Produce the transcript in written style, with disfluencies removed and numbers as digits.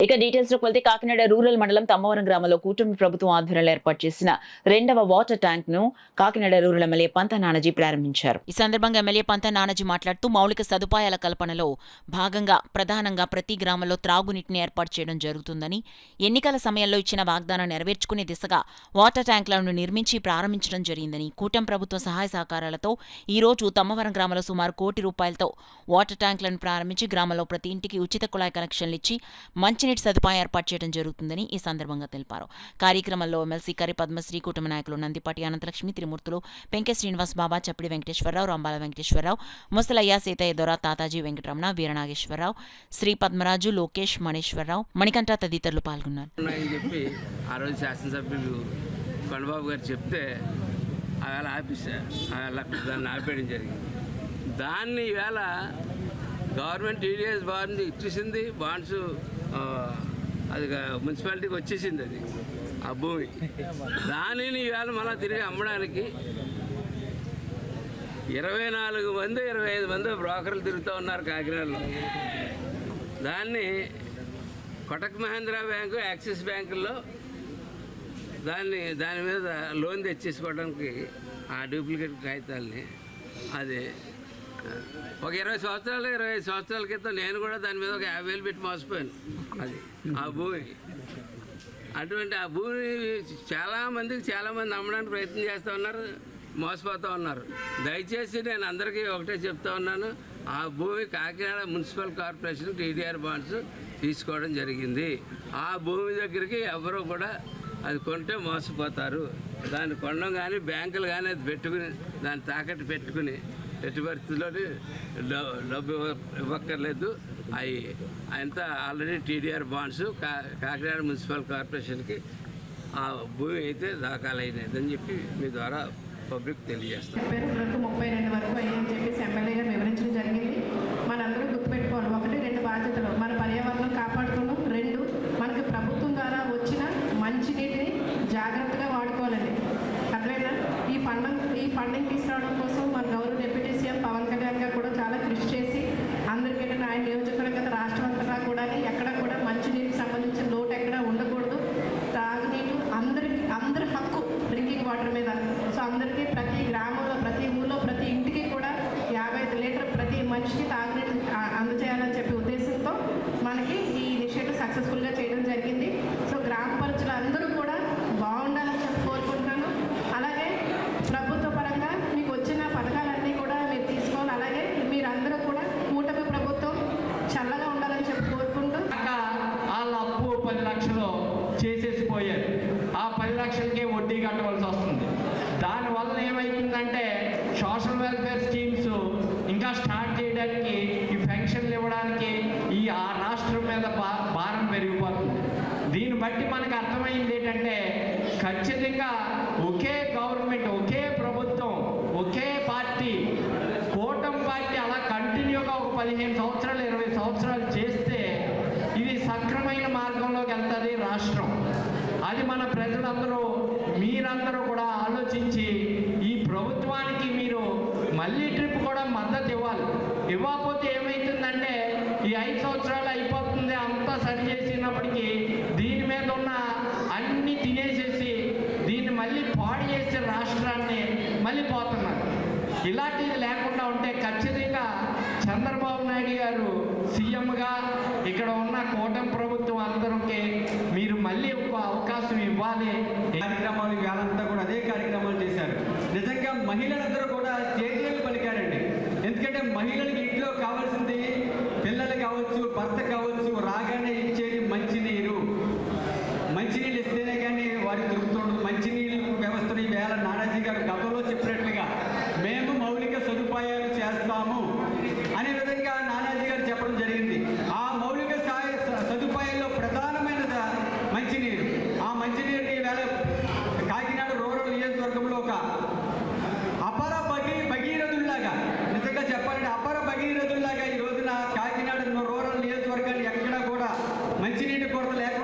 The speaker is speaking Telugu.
ఇక డీటెయిల్స్ లోకి వెళ్తే కాకినాడ రూరల్ మండలం తమ్మవరం గ్రామంలో కూటమి ప్రభుత్వం ఆధ్వర్యంలో ఏర్పాటు చేసిన 2వ వాటర్ ట్యాంక్ ను కాకినాడ రూరల్ ఎమ్మెల్యే పంత నానాజీ ప్రారంభించారు. ఈ సందర్భంగా ఎమ్మెల్యే పంత నానాజీ మాట్లాడుతూ మౌలిక సదుపాయాల కల్పనలో భాగంగా ప్రధానంగా ప్రతి గ్రామంలో త్రాగునీటిని ఏర్పాటు చేయడం జరుగుతుందని, ఎన్నికల సమయంలో ఇచ్చిన వాగ్దానం నెరవేర్చుకునే దిశగా వాటర్ ట్యాంకులను నిర్మించి ప్రారంభించడం జరిగిందని, కూటమి ప్రభుత్వ సహాయ సహకారాలతో ఈ రోజు తమ్మవరం గ్రామంలో సుమారు ₹1,00,00,000తో వాటర్ ట్యాంకులను ప్రారంభించి గ్రామంలో ప్రతి ఇంటికి ఉచిత కుళాయి కనెక్షన్లు ఇచ్చి మంచినీటి సదుపాయం ఏర్పాటు చేయడం జరుగుతుందని ఈ సందర్భంగా తెలిపారు. కార్యక్రమంలో ఎమ్మెల్సీ కరి పద్మశ్రీ, కూటమి నాయకులు నందిపాటి అనంతలక్ష్మి, త్రిమూర్తులు, పెంకే శ్రీనివాస్ బాబా, చప్పిడి వెంకటేశ్వరరావు, రంబాల వెంకటేశ్వరరావు, ముసలయ్య, సీతయ్య దొర, తాతాజీ వెంకటరమణ, వీరనాగేశ్వరరావు, శ్రీ పద్మరాజు, లోకేష్, మణేశ్వరరావు, మణికంఠ తదితరులు పాల్గొన్నారు. కొండబాబు గారు చెప్తే అలా దాన్ని ఆపేయడం జరిగింది. దాన్ని ఈవేళ గవర్నమెంట్ టీడీఎస్ బాండ్ ఇచ్చేసింది. బాండ్స్ అది మున్సిపాలిటీకి వచ్చేసింది. అది ఆ భూమి దానిని ఈవేళ మళ్ళీ తిరిగి అమ్మడానికి 24 మంది 25 మంది బ్రోకర్లు తిరుగుతూ ఉన్నారు కాకినాడలో. దాన్ని కోటక్ మహేంద్ర బ్యాంకు, యాక్సిస్ బ్యాంకుల్లో దాని మీద లోన్ తెచ్చేసుకోవడానికి ఆ డూప్లికేట్ కాగితాలని అది ఒక 20 సంవత్సరాలు 25 సంవత్సరాల క్రితం నేను కూడా దాని మీద ఒక 50,000 పెట్టి మోసపోయాను. అది ఆ భూమి. అటువంటి ఆ భూమి చాలామంది అమ్మడానికి ప్రయత్నం చేస్తూ ఉన్నారు, మోసపోతూ ఉన్నారు. దయచేసి నేను అందరికీ ఒకటే చెప్తా ఉన్నాను, ఆ భూమి Kakinada municipal corporation TDR bonds తీసుకోవడం జరిగింది. ఆ భూమి దగ్గరికి ఎవరు కూడా అది కొంటే మోసపోతారు. దాన్ని కొనడం కానీ బ్యాంకులు కానీ అది పెట్టుకుని దాన్ని తాకట్టు పెట్టుకుని ఎట్టి పరిస్థితుల్లో డబ్బు ఇవ్వక్కర్లేదు. అవి అంతా already TDR bonds Kakinada municipal కార్పొరేషన్కి ఆ భూమి అయితే దాఖలైనదని చెప్పి మీ ద్వారా పబ్లిక్ తెలియజేస్తాం. 32 వరకు అయ్యని చెప్పేసి ఎమ్మెల్యే గారు వివరించడం జరిగింది. మనందరూ గుర్తుపెట్టుకోవాలి, 1, 2 బాధ్యతలు. మన పర్యావరణం కాపాడుకున్నాం. 2, మనకి ప్రభుత్వం ద్వారా వచ్చిన మంచినీటిని జాగ్రత్తగా వాడుకోవాలండి. అర్థమైనా? ఈ ఫండింగ్ తీసుకురావడం కోసం మన గౌరవ డిప్యూటీ సీఎం పవన్ కళ్యాణ్ గారు కూడా చాలా కృషి చేసి అందరికీ ఆయన నియోజకవర్గ రాష్ట్రం అంతటా కూడా ఎక్కడ కూడా మంచినీటికి సంబంధించిన లోటు ఎక్కడ ఉండకూడదు. తాగునీరు అందరి హక్కు డ్రింకింగ్ వాటర్ మీద. సో అందరికీ ప్రతి గ్రామంలో, ప్రతి ఊళ్ళో, ప్రతి ఇంటికి కూడా 55 లీటర్ ప్రతి మనిషికి తాగునీరు అందజేయాలని చెప్పి ఉద్దేశంతో మనకి ఈ ఇనిషియేటివ్ సక్సెస్ఫుల్గా చేయడం జరిగింది. సో గ్రామ పరిచయాలు అందరూ కూడా బాగుండాలని చెప్పి కోరుకుంటున్నాను. అలాగే ప్రభుత్వ పరంగా మీకు వచ్చిన పథకాలన్నీ కూడా మీరు తీసుకోవాలి. అలాగే మీరందరూ కూడా కూటమి ప్రభుత్వం చల్లగా ఉండాలని చెప్పి కోరుకుంటూ వాళ్ళ అప్పు 10 లక్షలు చేసేసిపోయారు. ఆ 10 లక్షలకే వడ్డీ కట్టవలసి వస్తుంది. దానివల్ల ఏమవుతుందంటే సోషల్ వెల్ఫేర్ స్కీమ్స్ ఇంకా స్టార్ట్ చేయడానికి, ఈ పెన్షన్లు ఇవ్వడానికి ఆ రాష్ట్రం మీద భారం పెరిగిపోతుంది. దీన్ని బట్టి మనకు అర్థమైంది ఏంటంటే ఖచ్చితంగా ఒకే గవర్నమెంట్, ఒకే ప్రభుత్వం, ఒకే పార్టీ, కూటమి పార్టీ అలా కంటిన్యూగా ఒక 15 సంవత్సరాలు 20 సంవత్సరాలు చేస్తే ఇది సక్రమైన మార్గంలోకి వెళ్తుంది రాష్ట్రం. అది మన ప్రజలందరూ, మీరందరూ కూడా ఆలోచించి ఈ ప్రభుత్వానికి మీరు మళ్ళీ ట్రిప్ కూడా మద్దతు ఇవ్వాలి. ఇవ్వకపోతే ఏమవుతుందంటే ఈ 5 సంవత్సరాలు అయిపోతుంది, అంతా సరి చేసినప్పటికీ దీని మీద ఉన్న అన్నీ తినేసేసి దీన్ని మళ్ళీ పాడు చేసే రాష్ట్రాన్ని మళ్ళీ పోతున్నారు. ఇలాంటిది లేకుండా ఉంటే ఖచ్చితంగా చంద్రబాబు నాయుడు గారు సీఎంగా ఇక్కడ ఉన్న కూటమి ప్రభుత్వం అందరికీ మీరు మళ్ళీ ఒక అవకాశం ఇవ్వాలి. కార్యక్రమాలు వేళంతా కూడా అదే కార్యక్రమాలు చేశారు. నిజంగా మహిళలందరూ కూడా చేతులకు పలికారండి. ఎందుకంటే మహిళలకి ఇంట్లో కావాల్సింది పిల్లలు కావచ్చు, భర్త కావచ్చు, రాగానే ఇచ్చేది మంచినీరు ఇస్తేనే కానీ వారికి దొరుకుతుంది. మంచినీళ్ళు వ్యవస్థను ఈవేళ నానాజీ గారు గతంలో చెప్పినట్లుగా మేము మౌలిక సదుపాయాలు చేస్తాము అనే విధంగా నానాజీ గారు చెప్పడం జరిగింది. ఆ మౌలిక సదుపాయాల్లో ప్రధానమైన మంచినీరు. ఆ మంచినీరుని ఈవేళ కాకినాడ రూరల్ నియోజకవర్గంలో ఒక అపర భగీరథుల్లాగా, నిజంగా చెప్పాలంటే అపర భగీరథుల్లాగా ఈ రోజున కాకినాడ రూరల్ నియోజకవర్గాన్ని ఎక్కడా కూడా మంచినీటి కొరత లేక